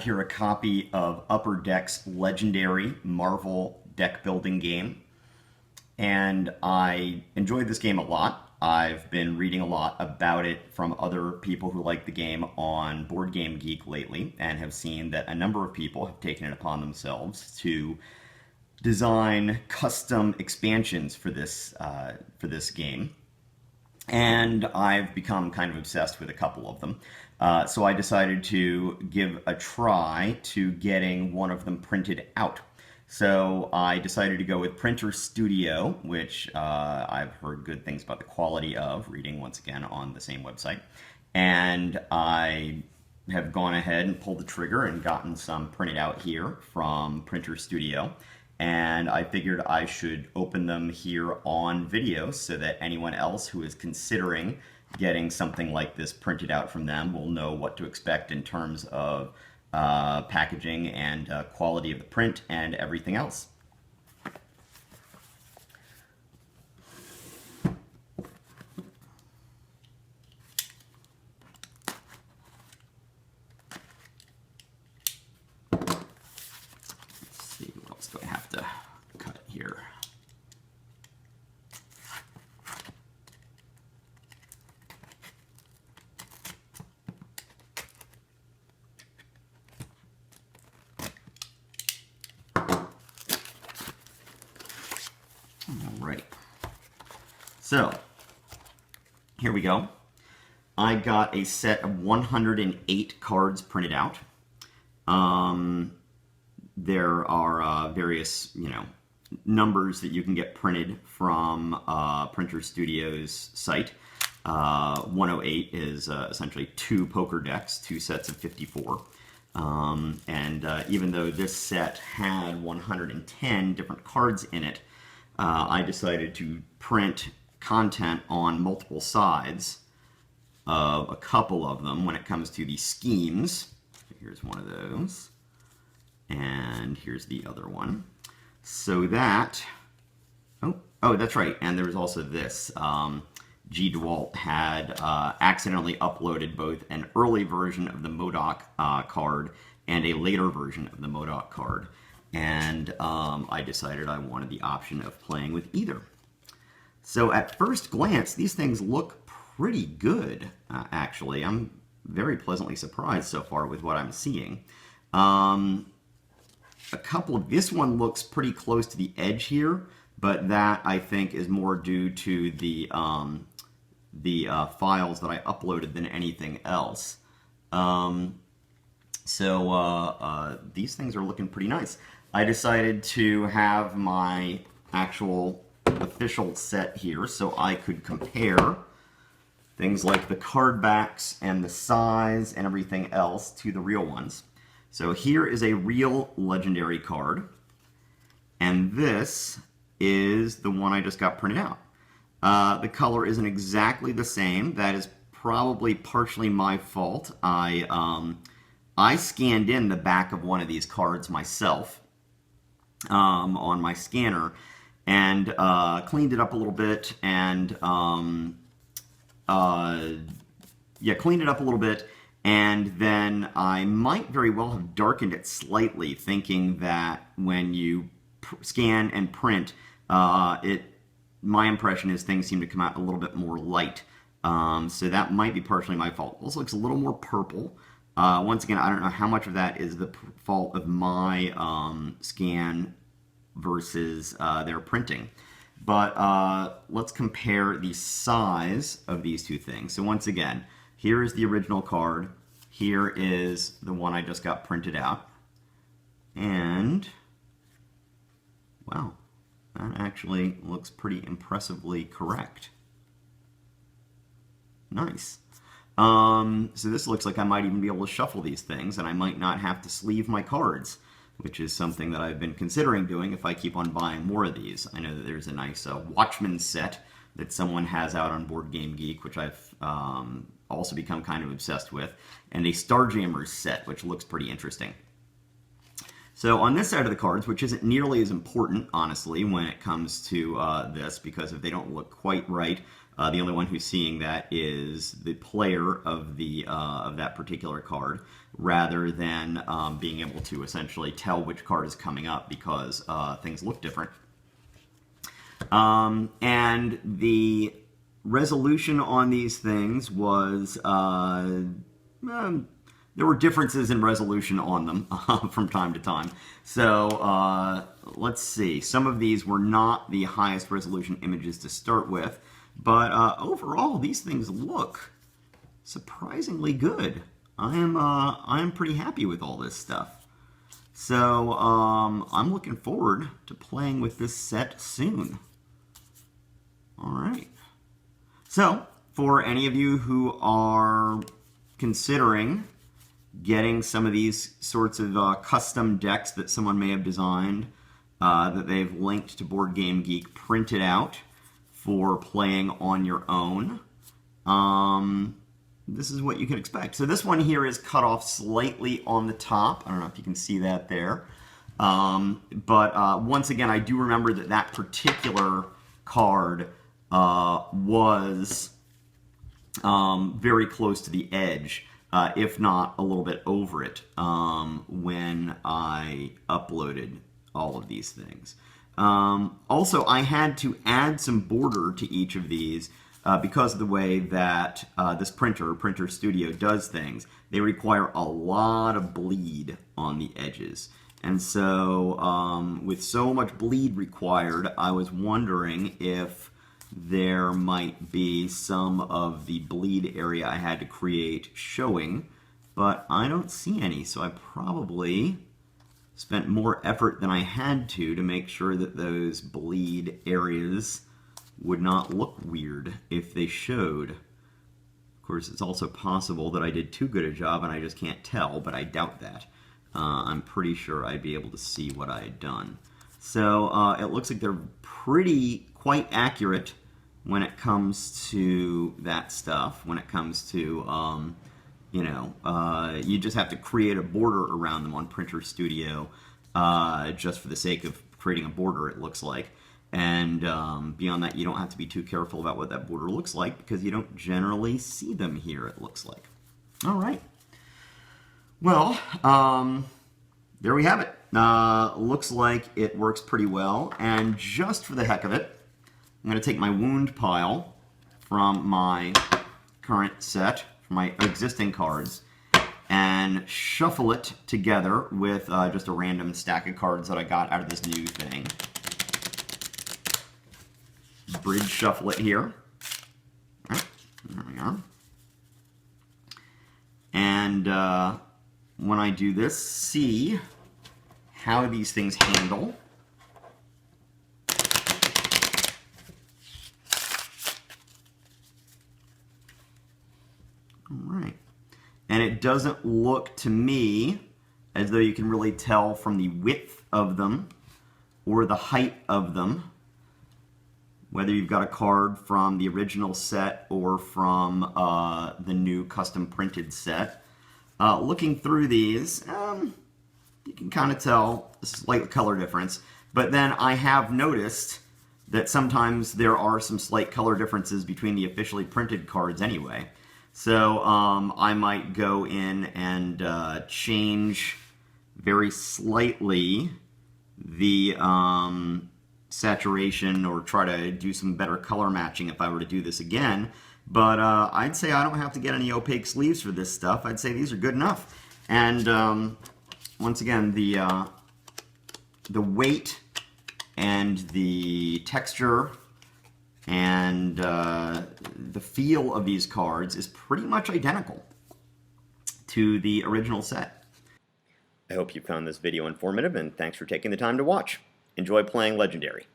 Here a copy of Upper Deck's legendary Marvel deck building game, and I enjoyed this game a lot. I've been reading a lot about it from other people who like the game on Board Game Geek lately, and have seen that a number of people have taken it upon themselves to design custom expansions for this game, and I've become kind of obsessed with a couple of them. So I decided to give a try to getting one of them printed out. So I decided to go with Printer Studio, which I've heard good things about the quality of, reading once again on the same website. And I have gone ahead and pulled the trigger and gotten some printed out here from Printer Studio. And I figured I should open them here on video so that anyone else who is considering getting something like this printed out from them will know what to expect in terms of packaging and quality of the print and everything else. Let's see, what else do I have to cut here? Alright, so here we go. I got a set of 108 cards printed out. There are various, numbers that you can get printed from Printer Studio's site. 108 is essentially 2 poker decks, 2 sets of 54. Even though this set had 110 different cards in it, I decided to print content on multiple sides of a couple of them when it comes to the schemes. Here's one of those, and here's the other one. So that, oh, that's right, and there was also this. G. DeWalt had accidentally uploaded both an early version of the M.O.D.O.K card and a later version of the M.O.D.O.K card. And I decided I wanted the option of playing with either. So at first glance, these things look pretty good, actually. I'm very pleasantly surprised so far with what I'm seeing. This one looks pretty close to the edge here, but that I think is more due to the files that I uploaded than anything else. These things are looking pretty nice. I decided to have my actual official set here so I could compare things like the card backs and the size and everything else to the real ones. So here is a real legendary card, and this is the one I just got printed out. The color isn't exactly the same. That is probably partially my fault. I scanned in the back of one of these cards myself on my scanner and cleaned it up a little bit and and then I might very well have darkened it slightly, thinking that when you scan and print, my impression is things seem to come out a little bit more light. So that might be partially my fault. Also looks a little more purple. Once again, I don't know how much of that is the fault of my scan versus their printing. But let's compare the size of these two things. So once again, here is the original card. Here is the one I just got printed out. And, wow, that actually looks pretty impressively correct. Nice. So this looks like I might even be able to shuffle these things, and I might not have to sleeve my cards, which is something that I've been considering doing if I keep on buying more of these. I know that there's a nice Watchmen set that someone has out on Board Game Geek, which I've also become kind of obsessed with, and a Starjammers set, which looks pretty interesting. So on this side of the cards, which isn't nearly as important, honestly, when it comes to this, because if they don't look quite right, the only one who's seeing that is the player of that particular card. rather than being able to essentially tell which card is coming up because things look different. And the resolution on these things was, there were differences in resolution on them from time to time. So let's see. Some of these were not the highest resolution images to start with, but overall these things look surprisingly good. I am pretty happy with all this stuff. So I'm looking forward to playing with this set soon. All right. So for any of you who are considering getting some of these sorts of custom decks that someone may have designed, that they've linked to Board Game Geek, printed out for playing on your own, this is what you can expect. So this one here is cut off slightly on the top. I don't know if you can see that there. But once again, I do remember that that particular card was very close to the edge, if not a little bit over it, when I uploaded all of these things. Also, I had to add some border to each of these because of the way that this Printer Studio, does things. They require a lot of bleed on the edges. And so with so much bleed required, I was wondering if there might be some of the bleed area I had to create showing, but I don't see any, so I probably spent more effort than I had to make sure that those bleed areas would not look weird if they showed. Of course, it's also possible that I did too good a job and I just can't tell, but I doubt that. I'm pretty sure I'd be able to see what I had done. So it looks like they're quite accurate when it comes to that stuff. When it comes to, you just have to create a border around them on Printer Studio just for the sake of creating a border, it looks like. And beyond that, you don't have to be too careful about what that border looks like because you don't generally see them here, it looks like. All right. Well, there we have it. Looks like it works pretty well. And just for the heck of it, I'm going to take my wound pile from my current set, from my existing cards, and shuffle it together with just a random stack of cards that I got out of this new thing. Bridge shuffle it here. All right, there we are. And when I do this, see how these things handle. All right. And it doesn't look to me as though you can really tell from the width of them or the height of them whether you've got a card from the original set or from the new custom printed set. Looking through these, you can kind of tell a slight color difference, but then I have noticed that sometimes there are some slight color differences between the officially printed cards anyway. So I might go in and change very slightly the saturation or try to do some better color matching if I were to do this again. But I'd say I don't have to get any opaque sleeves for this stuff. I'd say these are good enough. And once again, the weight and the texture and the feel of these cards is pretty much identical to the original set. I hope you found this video informative, and thanks for taking the time to watch. Enjoy playing Legendary.